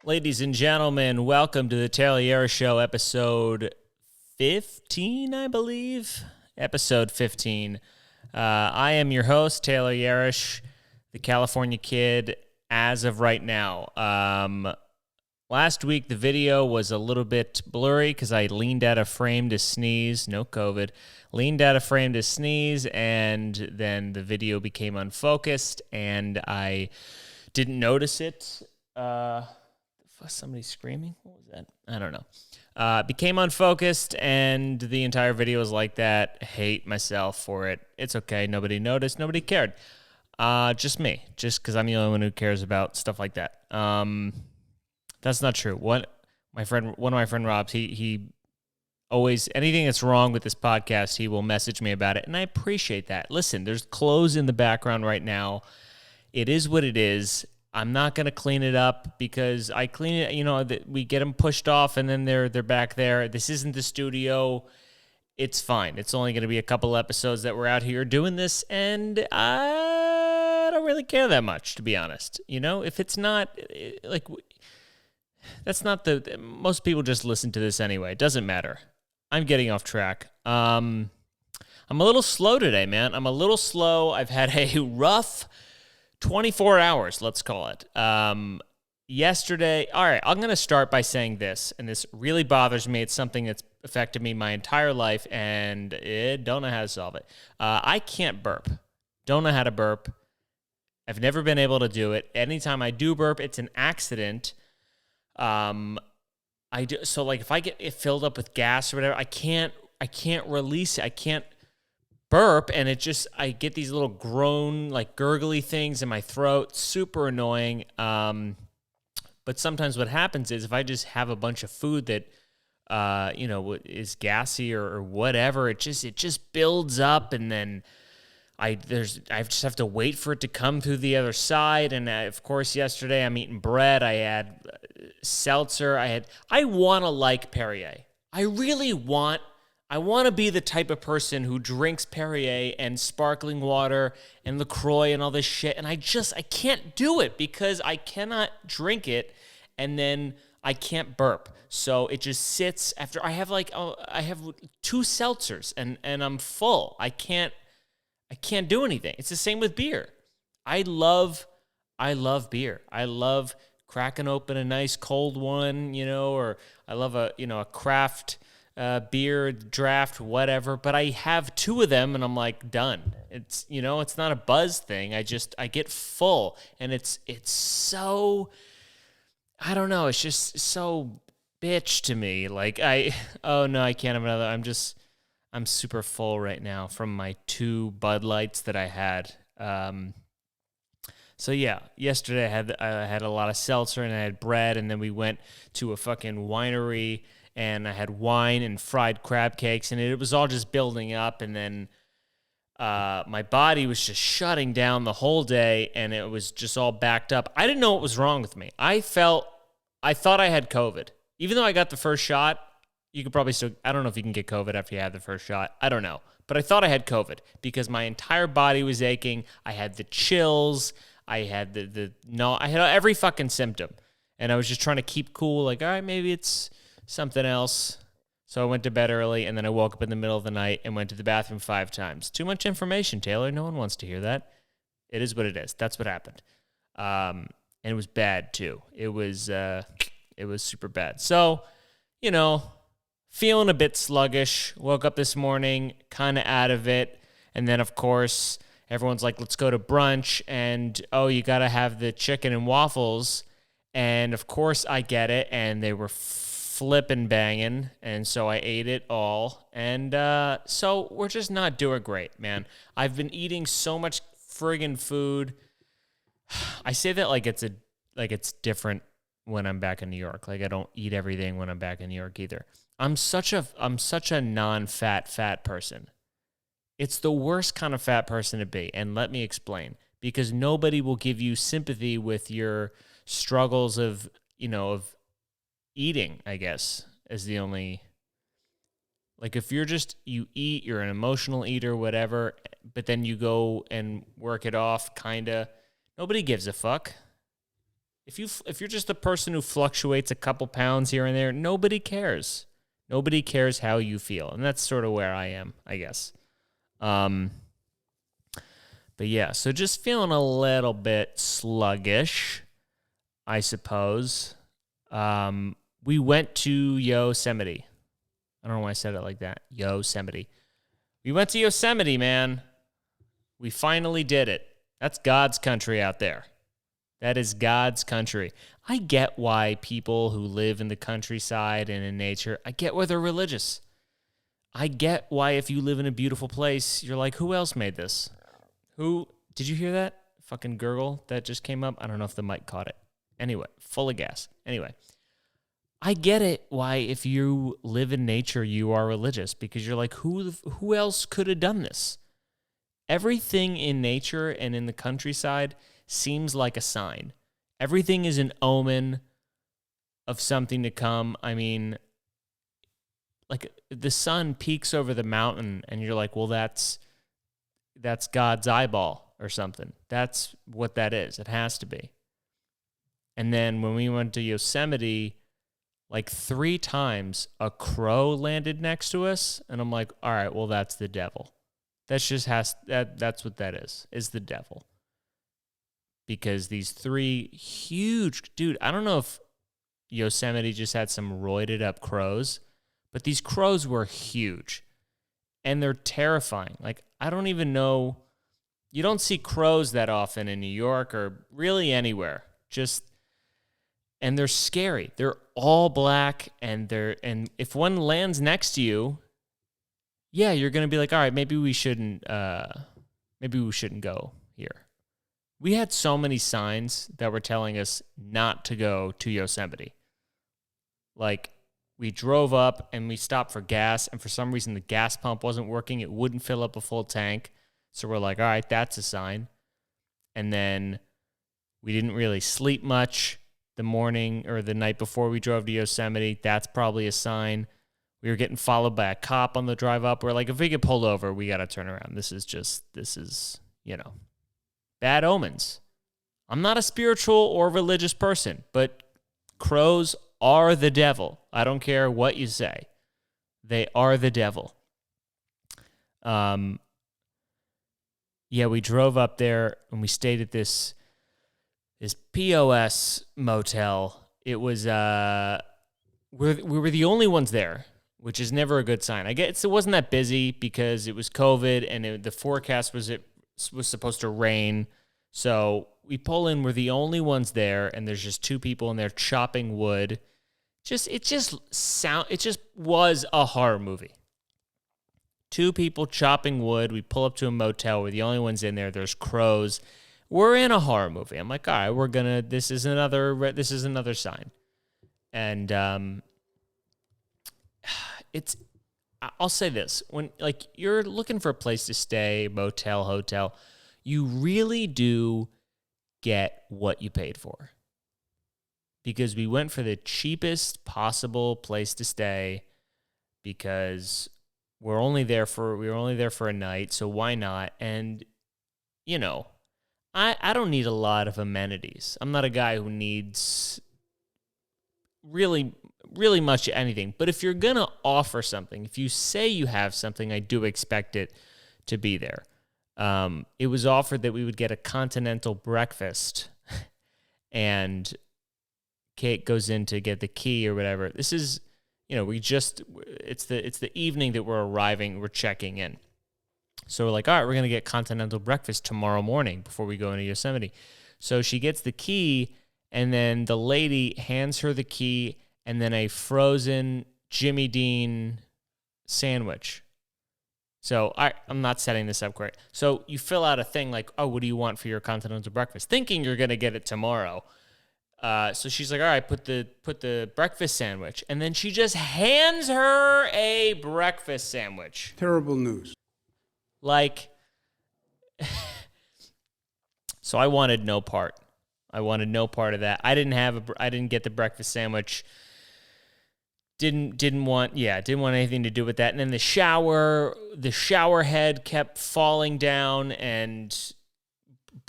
Ladies and gentlemen, welcome to the Tayler Yarish Show, episode 15, I believe. Episode 15. I am your host, Tayler Yarish, the California kid, as of right now. Last week, the video was a little bit blurry because I leaned out of frame to sneeze. No COVID. Leaned out of frame to sneeze, and then the video became unfocused, and I didn't notice it. Somebody screaming? What was that? I don't know. Became unfocused, and the entire video was like that. Hate myself for it. It's okay. Nobody noticed. Nobody cared. Just me. Just because I'm the only one who cares about stuff like that. That's not true. One of my friend Rob's, he always, anything that's wrong with this podcast, he will message me about it, and I appreciate that. Listen, there's clothes in the background right now. It is what it is. I'm not going to clean it up because I clean it, we get them pushed off and then they're back there. This isn't the studio. It's fine. It's only going to be a couple episodes that we're out here doing this, and I don't really care that much, to be honest. If it's not, that's not most people just listen to this anyway. It doesn't matter. I'm getting off track. I'm a little slow today, man. I'm a little slow. I've had a rough 24 hours, let's call it. Yesterday, all right, I'm going to start by saying this, and this really bothers me. It's something that's affected me my entire life, and I don't know how to solve it. I can't burp. Don't know how to burp. I've never been able to do it. Anytime I do burp, it's an accident. If I get it filled up with gas or whatever, I can't release it. I can't burp, and I get these little groan, gurgly things in my throat. Super annoying. But sometimes what happens is if I just have a bunch of food that, is gassy or whatever, it just builds up, and then I just have to wait for it to come through the other side. And of course, yesterday I'm eating bread. I had seltzer. I want to like Perrier. I want to be the type of person who drinks Perrier and sparkling water and LaCroix and all this shit. And I can't do it because I cannot drink it and then I can't burp. So it just sits after I have two seltzers and I'm full. I can't do anything. It's the same with beer. I love beer. I love cracking open a nice cold one, or I love a craft beer, draft, whatever, but I have two of them and I'm done. It's, it's not a buzz thing. I get full, and it's so, I don't know. It's just so bitch to me. Oh no, I can't have another. I'm super full right now from my 2 Bud Lights that I had. So yeah, yesterday I had a lot of seltzer and I had bread, and then we went to a fucking winery and I had wine and fried crab cakes, and it was all just building up, and then my body was just shutting down the whole day, and it was just all backed up. I didn't know what was wrong with me. I thought I had COVID. Even though I got the first shot, you could probably still, I don't know if you can get COVID after you had the first shot. I don't know. But I thought I had COVID because my entire body was aching. I had the chills. I had I had every fucking symptom. And I was just trying to keep cool. All right, maybe it's something else. So I went to bed early, and then I woke up in the middle of the night and went to the bathroom 5 times. Too much information, Tayler. No one wants to hear that. It is what it is. That's what happened. And it was bad too. It was super bad. So, feeling a bit sluggish. Woke up this morning, kind of out of it. And then, of course, everyone's like, let's go to brunch. And, oh, you got to have the chicken and waffles. And, of course, I get it. And they were flipping banging. And so I ate it all. And so we're just not doing great, man. I've been eating so much friggin' food. I say that like it's different when I'm back in New York. I don't eat everything when I'm back in New York either. I'm such a non-fat person. It's the worst kind of fat person to be, and let me explain. Because nobody will give you sympathy with your struggles of eating, I guess, is the only. If you eat, you're an emotional eater, whatever, but then you go and work it off, kinda. Nobody gives a fuck. If you're just a person who fluctuates a couple pounds here and there, nobody cares. Nobody cares how you feel, and that's sort of where I am, I guess. But yeah, so just feeling a little bit sluggish, I suppose. We went to Yosemite. I don't know why I said it like that. Yosemite. We went to Yosemite, man. We finally did it. That's God's country out there. That is God's country. I get why people who live in the countryside and in nature, I get why they're religious. I get why if you live in a beautiful place, you're like, who else made this? Who? Did you hear that fucking gurgle that just came up? I don't know if the mic caught it. Anyway, full of gas. Anyway, I get it why if you live in nature, you are religious, because you're like, who else could have done this? Everything in nature and in the countryside seems like a sign. Everything is an omen of something to come. I mean, like the sun peeks over the mountain and you're like, well, that's God's eyeball or something. That's what that is. It has to be. And then when we went to Yosemite, like 3 times a crow landed next to us, and I'm like, all right, well, that's the devil. That's what that is the devil. Because these 3 huge, dude, I don't know if Yosemite just had some roided up crows, but these crows were huge and they're terrifying. Like, I don't even know, you don't see crows that often in New York or really anywhere. And they're scary. They're all black, and if one lands next to you, yeah, you're going to be like, all right, maybe we shouldn't go here. We had so many signs that were telling us not to go to Yosemite. Like, we drove up and we stopped for gas, and for some reason the gas pump wasn't working. It wouldn't fill up a full tank. So we're like, all right, that's a sign. And then we didn't really sleep much the morning or the night before we drove to Yosemite. That's probably a sign. We were getting followed by a cop on the drive up. We're like, if we get pulled over, we got to turn around. This is, bad omens. I'm not a spiritual or religious person, but crows are the devil. I don't care what you say. They are the devil. Yeah, we drove up there and we stayed at this POS motel. It was we were the only ones there, which is never a good sign. I guess it wasn't that busy because it was COVID and the forecast was supposed to rain. So we pull in, we're the only ones there, and there's just 2 people in there chopping wood. It just was a horror movie. 2 people chopping wood. We pull up to a motel. We're the only ones in there. There's crows. We're in a horror movie. I'm like, all right, this is another sign. And I'll say this, when like you're looking for a place to stay, motel, hotel, you really do get what you paid for. Because we went for the cheapest possible place to stay, because we were only there for a night, so why not? And I don't need a lot of amenities. I'm not a guy who needs really much anything. But if you're going to offer something, if you say you have something, I do expect it to be there. It was offered that we would get a continental breakfast, and Kate goes in to get the key or whatever. This is, it's the evening that we're checking in. So we're like, all right, we're going to get continental breakfast tomorrow morning before we go into Yosemite. So she gets the key, and then the lady hands her the key and then a frozen Jimmy Dean sandwich. So I'm not setting this up correct. So you fill out a thing like, oh, what do you want for your continental breakfast? Thinking you're going to get it tomorrow. So she's like, all right, put the breakfast sandwich. And then she just hands her a breakfast sandwich. Terrible news. Like, so I wanted no part. I wanted no part of that. I didn't get the breakfast sandwich. Didn't want anything to do with that. And then the shower head kept falling down and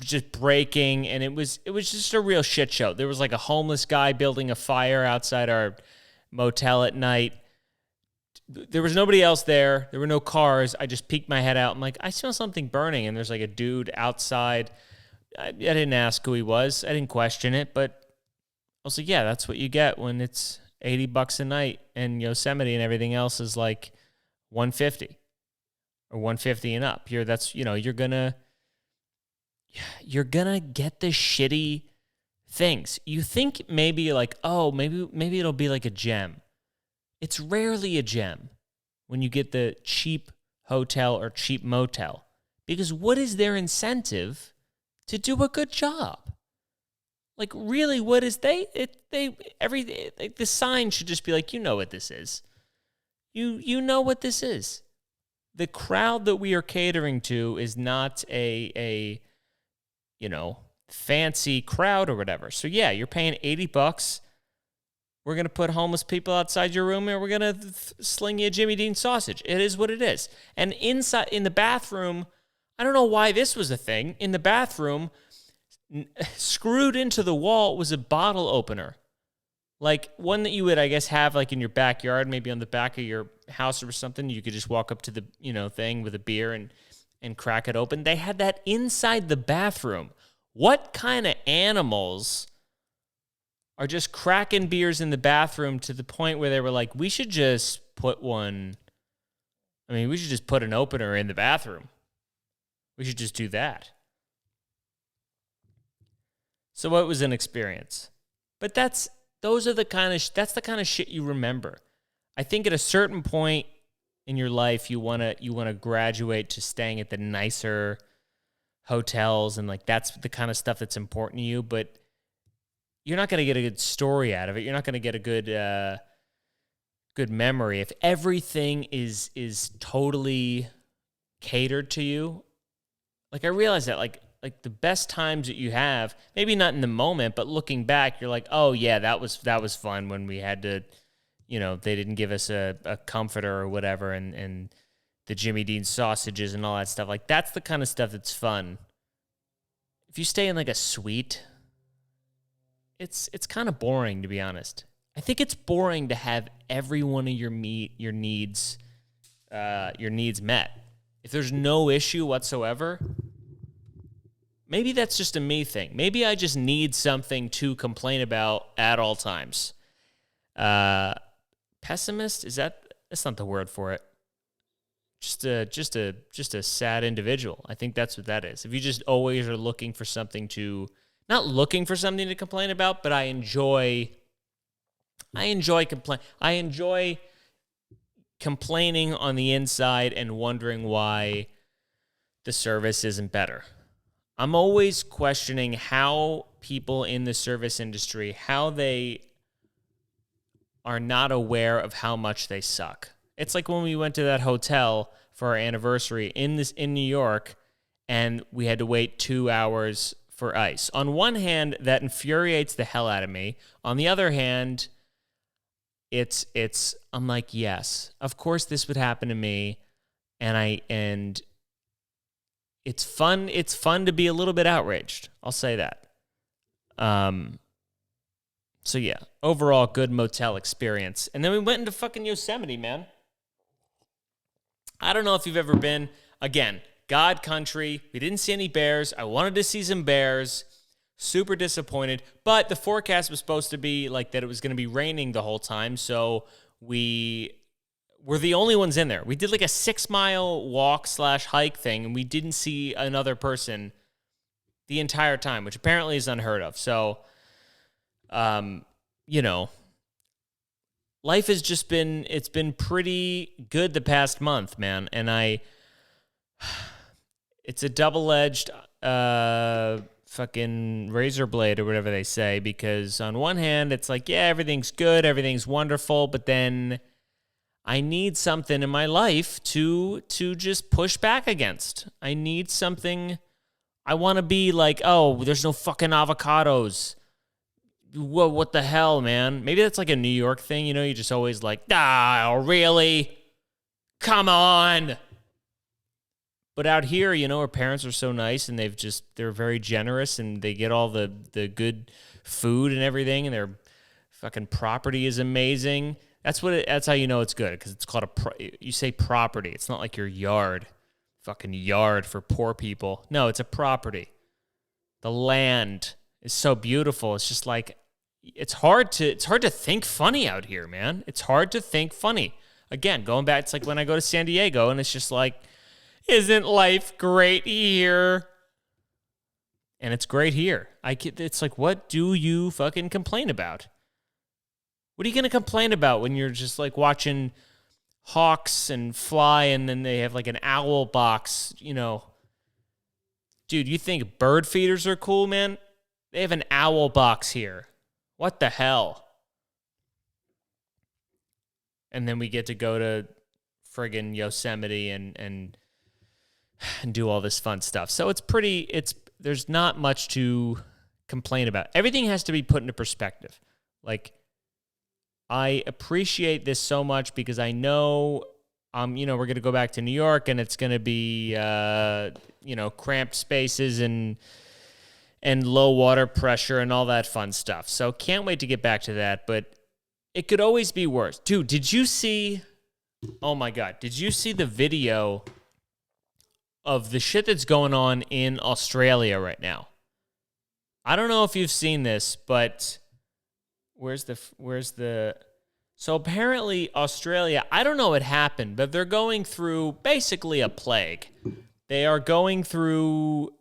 just breaking, and it was just a real shit show. There was like a homeless guy building a fire outside our motel at night. There was nobody else there. There were no cars. I just peeked my head out. I'm like, I smell something burning, and there's like a dude outside. I didn't ask who he was. I didn't question it, but I was like, yeah, that's what you get when it's $80 a night, and Yosemite and everything else is like $150 or $150 and up. You're gonna get the shitty things. You think maybe like, oh, maybe it'll be like a gem. It's rarely a gem when you get the cheap hotel or cheap motel, because what is their incentive to do a good job? Like, really, what is the sign should just be like, you know what this is. You know what this is. The crowd that we are catering to is not a fancy crowd or whatever. So yeah, you're paying $80. We're going to put homeless people outside your room, and we're going to sling you a Jimmy Dean sausage. It is what it is. And inside, in the bathroom, I don't know why this was a thing. In the bathroom, screwed into the wall was a bottle opener. Like one that you would, I guess, have like in your backyard, maybe on the back of your house or something. You could just walk up to the, thing with a beer and crack it open. They had that inside the bathroom. What kind of animals are just cracking beers in the bathroom to the point where they were like, we should just put an opener in the bathroom. We should just do that. So it was an experience. But that's the kind of shit you remember. I think at a certain point in your life, you want to graduate to staying at the nicer hotels, and like that's the kind of stuff that's important to you, but you're not going to get a good story out of it. You're not going to get a good memory if everything is totally catered to you. Like, I realize that like the best times that you have, maybe not in the moment, but looking back, you're like, oh yeah, that was fun when we had to, they didn't give us a comforter or whatever, and the Jimmy Dean sausages and all that stuff. Like, that's the kind of stuff that's fun. If you stay in like a suite, it's kind of boring, to be honest. I think it's boring to have every one of your needs met. If there's no issue whatsoever, maybe that's just a me thing. Maybe I just need something to complain about at all times. Pessimist, that's not the word for it. Just a sad individual. I think that's what that is. If you just always are looking for something to, not looking for something to complain about, but I enjoy complaining on the inside and wondering why the service isn't better. I'm always questioning how people in the service industry, how they are not aware of how much they suck. It's like when we went to that hotel for our anniversary in New York, and we had to wait 2 hours for ice. On one hand, that infuriates the hell out of me. On the other hand, I'm like, yes, of course this would happen to me, and it's fun to be a little bit outraged. I'll say that. So yeah, overall good motel experience. And then we went into fucking Yosemite, man. I don't know if you've ever been. Again, God country. We didn't see any bears. I wanted to see some bears. Super disappointed. But the forecast was supposed to be like that it was going to be raining the whole time. So we were the only ones in there. We did like a 6-mile walk/hike thing, and we didn't see another person the entire time, which apparently is unheard of. So, life has just it's been pretty good the past month, man. And it's a double-edged fucking razor blade or whatever they say, because on one hand, it's like, yeah, everything's good, everything's wonderful, but then I need something in my life to just push back against. I need something. I want to be like, oh, there's no fucking avocados. Whoa, what the hell, man? Maybe that's like a New York thing, you just always like, really? Come on. But out here, our parents are so nice and they're very generous and they get all the good food and everything and their fucking property is amazing. That's how you know it's good, because it's called you say property. It's not like your yard, fucking yard for poor people. No, it's a property. The land is so beautiful. It's just like, it's hard to think funny out here, man. It's hard to think funny. Again, going back, it's like when I go to San Diego and it's just like, isn't life great here? And it's great here. It's like, what do you fucking complain about? What are you going to complain about when you're just like watching hawks and fly and then they have like an owl box, Dude, you think bird feeders are cool, man? They have an owl box here. What the hell? And then we get to go to friggin' Yosemite and do all this fun stuff. So there's not much to complain about. Everything has to be put into perspective. Like, I appreciate this so much because I know, we're going to go back to New York and it's going to be, cramped spaces and low water pressure and all that fun stuff. So can't wait to get back to that, but it could always be worse. Dude, oh my God, did you see the video of the shit that's going on in Australia right now? I don't know if you've seen this, but so apparently Australia, I don't know what happened, but they're going through basically a plague. They are going through,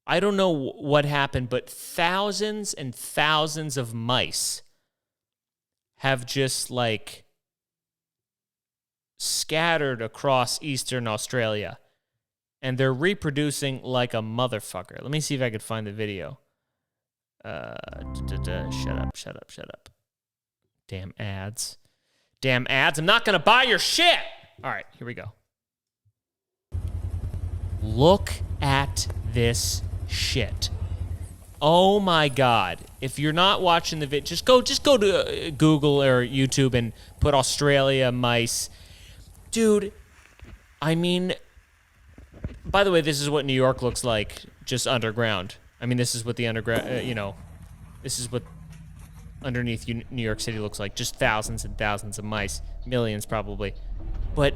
I don't know what happened, but thousands and thousands of mice have just like scattered across Eastern Australia. And they're reproducing like a motherfucker. Let me see if I could find the video. Shut up. Damn ads. I'm not going to buy your shit. All right, here we go. Look at this shit. Oh my God. If you're not watching the video, just go to Google or YouTube and put Australia mice. Dude, I mean, by the way, this is what New York looks like, just underground. I mean, this is what the underground, this is what underneath New York City looks like. Just thousands and thousands of mice. Millions, probably. But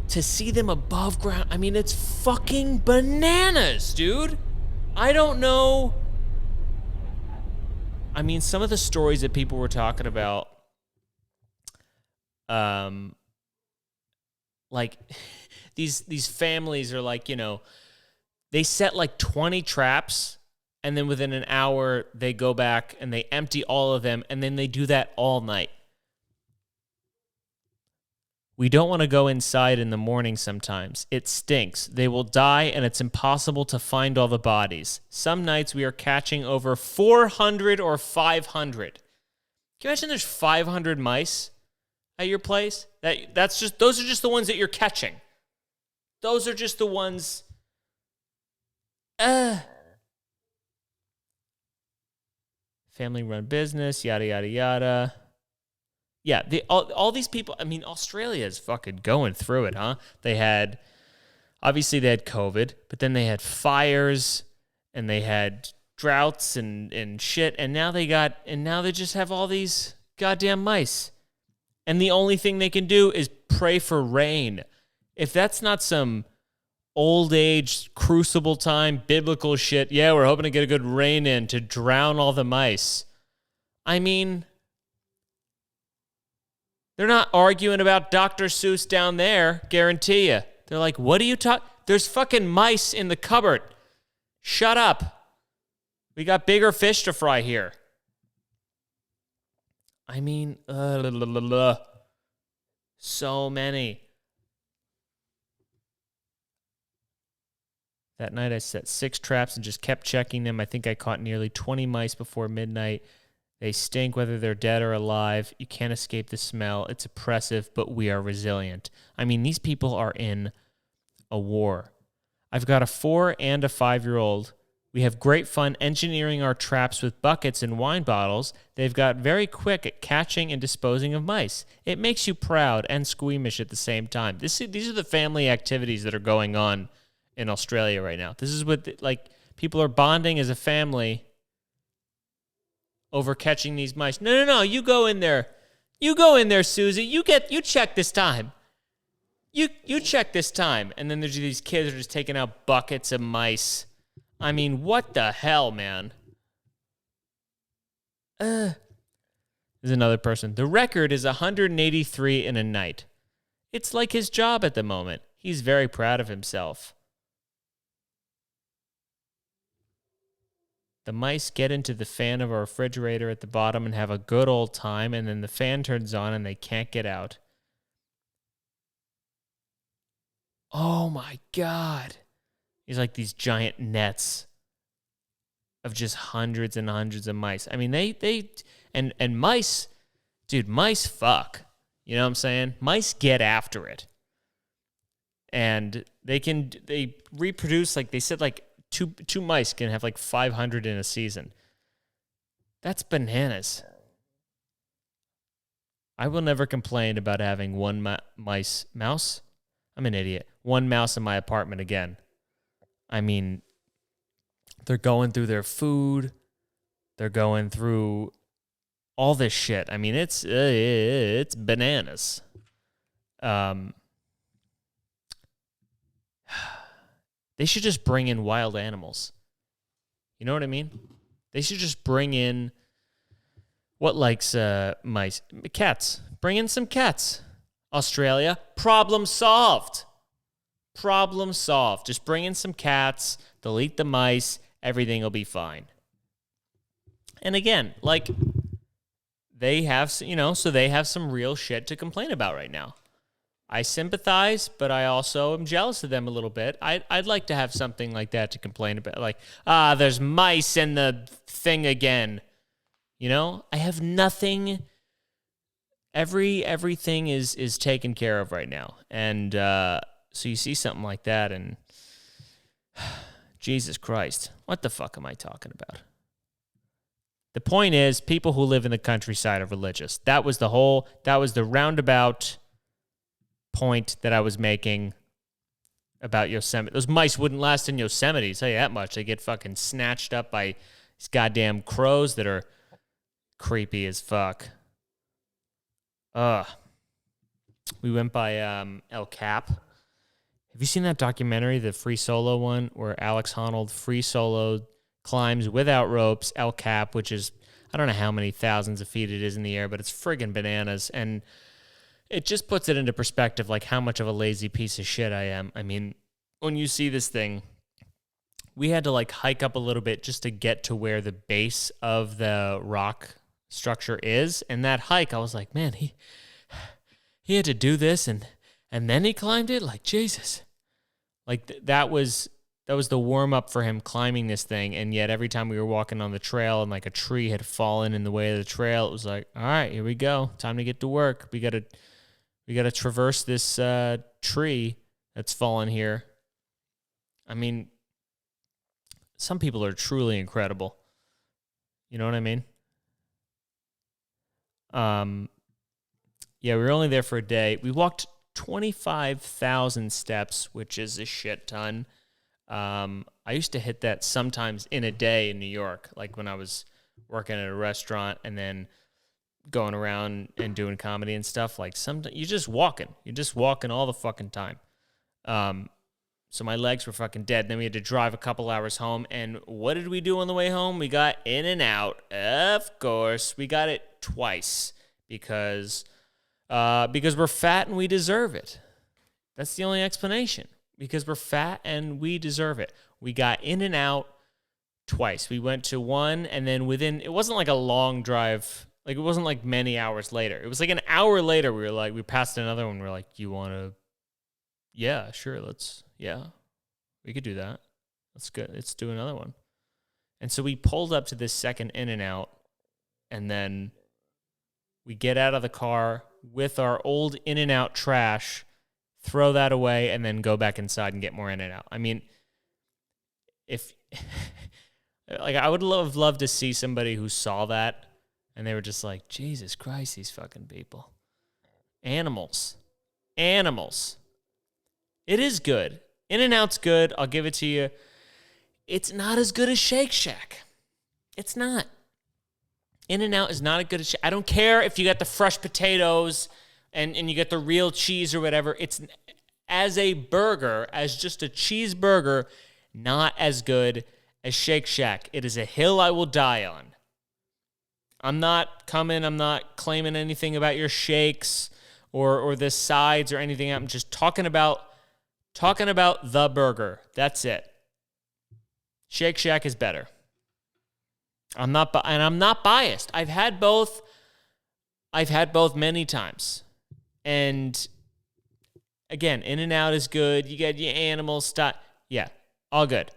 to see them above ground, I mean, it's fucking bananas, dude. I don't know. I mean, some of the stories that people were talking about, like, these families are like, they set like 20 traps, and then within an hour, they go back and they empty all of them, and then they do that all night. We don't want to go inside in the morning sometimes. It stinks. They will die, and it's impossible to find all the bodies. Some nights we are catching over 400 or 500. Can you imagine there's 500 mice at your place? Those are just the ones that you're catching. Those are just the ones. Family-run business, yada, yada, yada. Yeah, all these people, I mean, Australia is fucking going through it, huh? Obviously they had COVID, but then they had fires, and they had droughts and shit, and now they just have all these goddamn mice. And the only thing they can do is pray for rain. If that's not some old age, crucible time, biblical shit, yeah, we're hoping to get a good rain in to drown all the mice. I mean, they're not arguing about Dr. Seuss down there, guarantee you. They're like, what are you talking? There's fucking mice in the cupboard. Shut up. We got bigger fish to fry here. I mean, so many. That night I set 6 traps and just kept checking them. I think I caught nearly 20 mice before midnight. They stink whether they're dead or alive. You can't escape the smell. It's oppressive, but we are resilient. I mean, these people are in a war. I've got a 4 and a 5-year-old. We have great fun engineering our traps with buckets and wine bottles. They've got very quick at catching and disposing of mice. It makes you proud and squeamish at the same time. These are the family activities that are going on in Australia right now. This is what, people are bonding as a family over catching these mice. No, you go in there. You go in there, Susie. You check this time. You check this time. And then there's these kids who are just taking out buckets of mice. I mean, what the hell, man? There's another person. The record is 183 in a night. It's like his job at the moment. He's very proud of himself. The mice get into the fan of our refrigerator at the bottom and have a good old time, and then the fan turns on and they can't get out. Oh my God. He's like these giant nets of just hundreds and hundreds of mice. I mean, and mice, dude, mice fuck. You know what I'm saying? Mice get after it. And they reproduce, like they said, like two mice can have like 500 in a season. That's bananas. I will never complain about having one mouse. I'm an idiot. One mouse in my apartment again. I mean, they're going through their food. They're going through all this shit. I mean, it's bananas. They should just bring in wild animals. You know what I mean? They should just bring in what likes mice? Cats. Bring in some cats. Australia, problem solved. Problem solved. Just bring in some cats, delete the mice, everything will be fine. And again, like, they have, so they have some real shit to complain about right now. I sympathize, but I also am jealous of them a little bit. I'd like to have something like that to complain about. Like, there's mice in the thing again. I have nothing. Everything is taken care of right now. And so you see something like that and Jesus Christ, what the fuck am I talking about? The point is, people who live in the countryside are religious. That was the roundabout point that I was making about Yosemite. Those mice wouldn't last in Yosemite, I'll tell you that much. They get fucking snatched up by these goddamn crows that are creepy as fuck. We went by El Cap. Have you seen that documentary, the free solo one, where Alex Honnold free solo climbs without ropes El Cap, which is, I don't know how many thousands of feet it is in the air, but it's friggin' bananas. And it just puts it into perspective, like how much of a lazy piece of shit I am. I mean, when you see this thing, we had to like hike up a little bit just to get to where the base of the rock structure is. And that hike, I was like, man, he had to do this and then he climbed it? Like, Jesus. Like, that was the warm-up for him climbing this thing, and yet every time we were walking on the trail and, like, a tree had fallen in the way of the trail, it was like, all right, here we go. Time to get to work. We gotta traverse this tree that's fallen here. I mean, some people are truly incredible. You know what I mean? Yeah, we were only there for a day. We walked 25,000 steps, which is a shit ton. I used to hit that sometimes in a day in New York, like when I was working at a restaurant and then going around and doing comedy and stuff. Like, sometimes you're just walking all the fucking time. So my legs were fucking dead. Then we had to drive a couple hours home. And what did we do on the way home? We got In-N-Out. Of course, we got it twice because we're fat and we deserve it. That's the only explanation. Because we're fat and we deserve it. We got In-N-Out twice. We went to one, and then it wasn't like a long drive. Like, it wasn't like many hours later. It was like an hour later, we passed another one. We're like, you want to? Yeah, sure. We could do that. That's good. Let's do another one. And so we pulled up to this second In-N-Out, and then we get out of the car with our old In-N-Out trash, throw that away, and then go back inside and get more In-N-Out. I mean, if Like, I would love to see somebody who saw that and they were just like, Jesus Christ, these fucking people. Animals. Animals. It is good. In-N-Out's good. I'll give it to you. It's not as good as Shake Shack. It's not. In-N-Out is not as good as Shake. I don't care if you got the fresh potatoes and you get the real cheese or whatever. It's, as a burger, as just a cheeseburger, not as good as Shake Shack. It is a hill I will die on. I'm not claiming anything about your shakes or the sides or anything. I'm just talking about the burger. That's it. Shake Shack is better. I'm not biased. I've had both many times. And again, In-N-Out is good. You get your animal stuff. Yeah, all good.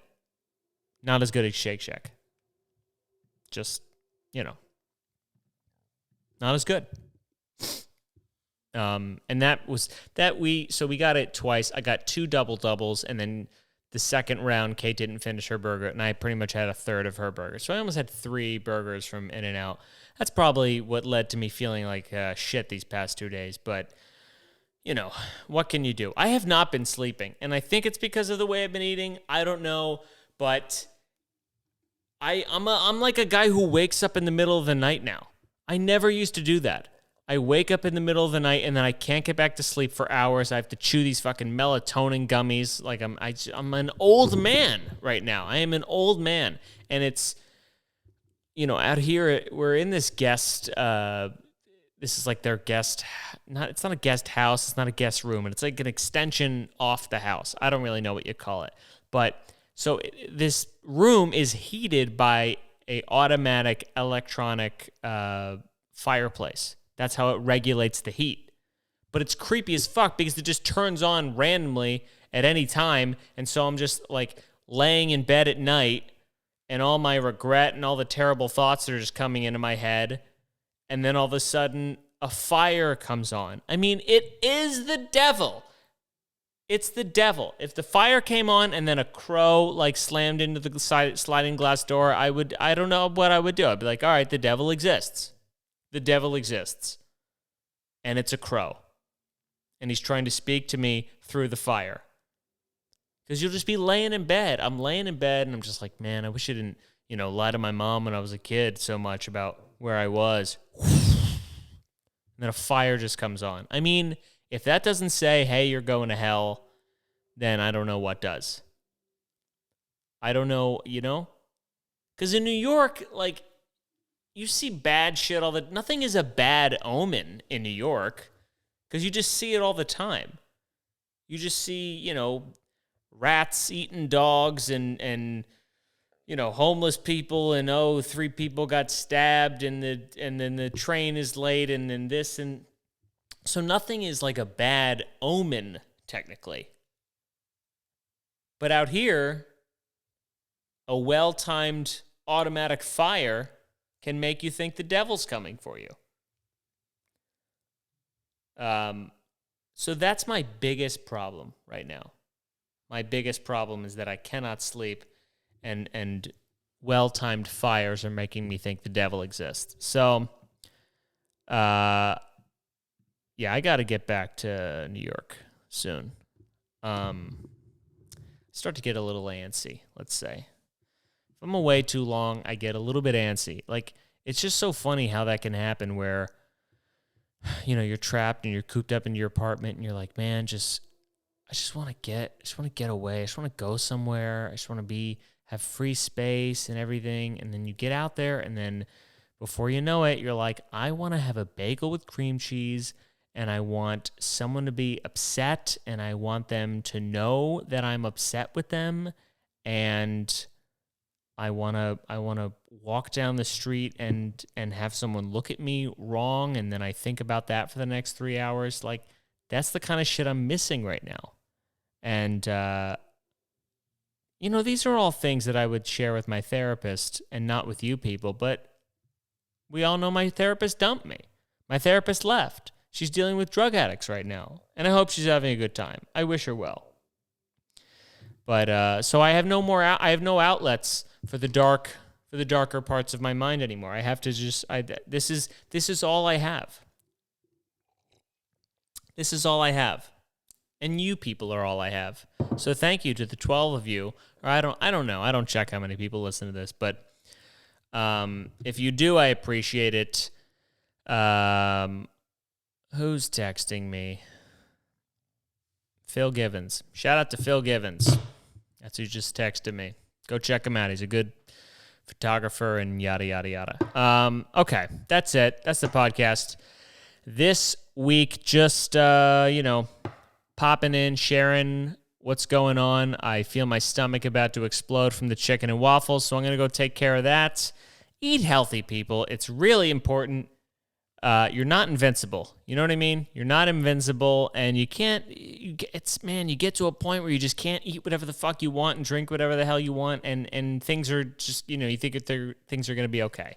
Not as good as Shake Shack. Just, not as good. And so we got it twice. I got 2 doubles, and then the second round, Kate didn't finish her burger, and I pretty much had a third of her burger. So I almost had 3 burgers from In-N-Out. That's probably what led to me feeling like shit these past 2 days. But, what can you do? I have not been sleeping, and I think it's because of the way I've been eating. I don't know, but I'm like a guy who wakes up in the middle of the night now. I never used to do that. I wake up in the middle of the night and then I can't get back to sleep for hours. I have to chew these fucking melatonin gummies. Like I'm an old man right now. I am an old man, and it's out here we're in this guest. This is like their guest. It's not a guest house. It's not a guest room, and it's like an extension off the house. I don't really know what you call it, but so this room is heated by a automatic electronic fireplace. That's how it regulates the heat. But it's creepy as fuck because it just turns on randomly at any time. And so I'm just like laying in bed at night, and all my regret and all the terrible thoughts are just coming into my head. And then all of a sudden a fire comes on. I mean, it is the devil. It's the devil. If the fire came on and then a crow like slammed into the sliding glass door, I don't know what I would do. I'd be like, all right, the devil exists. The devil exists. And it's a crow. And he's trying to speak to me through the fire. Because you'll just be laying in bed. I'm laying in bed and I'm just like, man, I wish I didn't, lie to my mom when I was a kid so much about where I was. And then a fire just comes on. I mean, if that doesn't say, hey, you're going to hell, then I don't know what does. I don't know, Because in New York, like, you see bad shit nothing is a bad omen in New York because you just see it all the time. You just see, rats eating dogs and homeless people, and 3 people got stabbed, and then the train is late, and then this, and so nothing is like a bad omen technically. But out here, a well-timed automatic fire can make you think the devil's coming for you. So that's my biggest problem right now. My biggest problem is that I cannot sleep, and well-timed fires are making me think the devil exists. So, yeah, I got to get back to New York soon. Start to get a little antsy, let's say. If I'm away too long, I get a little bit antsy. Like, it's just so funny how that can happen where, you're trapped and you're cooped up in your apartment and you're like, man, I just want to get away. I just want to go somewhere. I just want to have free space and everything. And then you get out there, and then before you know it, you're like, I want to have a bagel with cream cheese, and I want someone to be upset, and I want them to know that I'm upset with them, and I want to walk down the street and have someone look at me wrong, and then I think about that for the next 3 hours. Like, that's the kind of shit I'm missing right now. And, these are all things that I would share with my therapist and not with you people, but we all know my therapist dumped me. My therapist left. She's dealing with drug addicts right now, and I hope she's having a good time. I wish her well. But so I have no outlets for the darker parts of my mind anymore. I have to just this is all I have. This is all I have. And you people are all I have. So thank you to the 12 of you. Or I don't know. I don't check how many people listen to this, but if you do, I appreciate it. Who's texting me? Phil Givens. Shout out to Phil Givens. That's who just texted me. Go check him out. He's a good photographer and yada, yada, yada. Okay, that's it. That's the podcast. This week, just, popping in, sharing what's going on. I feel my stomach about to explode from the chicken and waffles, so I'm going to go take care of that. Eat healthy, people. It's really important. You're not invincible. You know what I mean? You're not invincible, and you get to a point where you just can't eat whatever the fuck you want and drink whatever the hell you want, and things are just, you think things are going to be okay.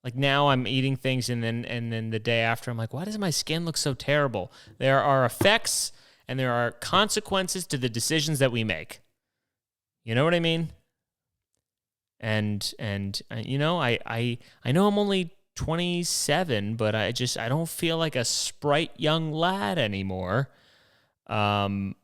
Like now I'm eating things, and then the day after I'm like, why does my skin look so terrible? There are effects and there are consequences to the decisions that we make. You know what I mean? And I know I'm only 27, but I don't feel like a sprite young lad anymore. So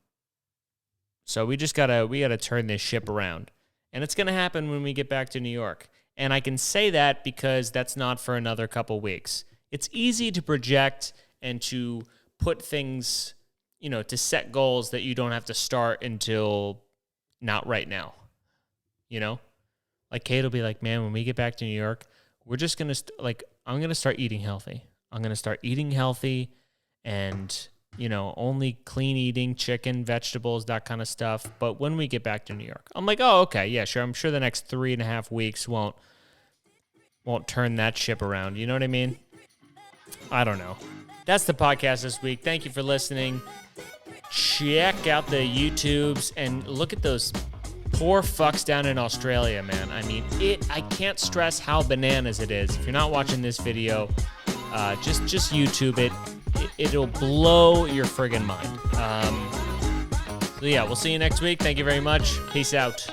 we gotta turn this ship around, and it's gonna happen when we get back to New York. And I can say that because that's not for another couple weeks. It's easy to project and to put things, to set goals that you don't have to start until not right now. Like Kate will be like, man, when we get back to New York, we're just going to, I'm going to start eating healthy. I'm going to start eating healthy and, only clean eating, chicken, vegetables, that kind of stuff. But when we get back to New York, I'm like, oh, okay, yeah, sure. I'm sure the next 3.5 weeks won't turn that ship around. You know what I mean? I don't know. That's the podcast this week. Thank you for listening. Check out the YouTubes and look at those poor fucks down in Australia, man. I mean, I can't stress how bananas it is. If you're not watching this video, just YouTube it. It'll blow your friggin' mind. So yeah, we'll see you next week. Thank you very much. Peace out.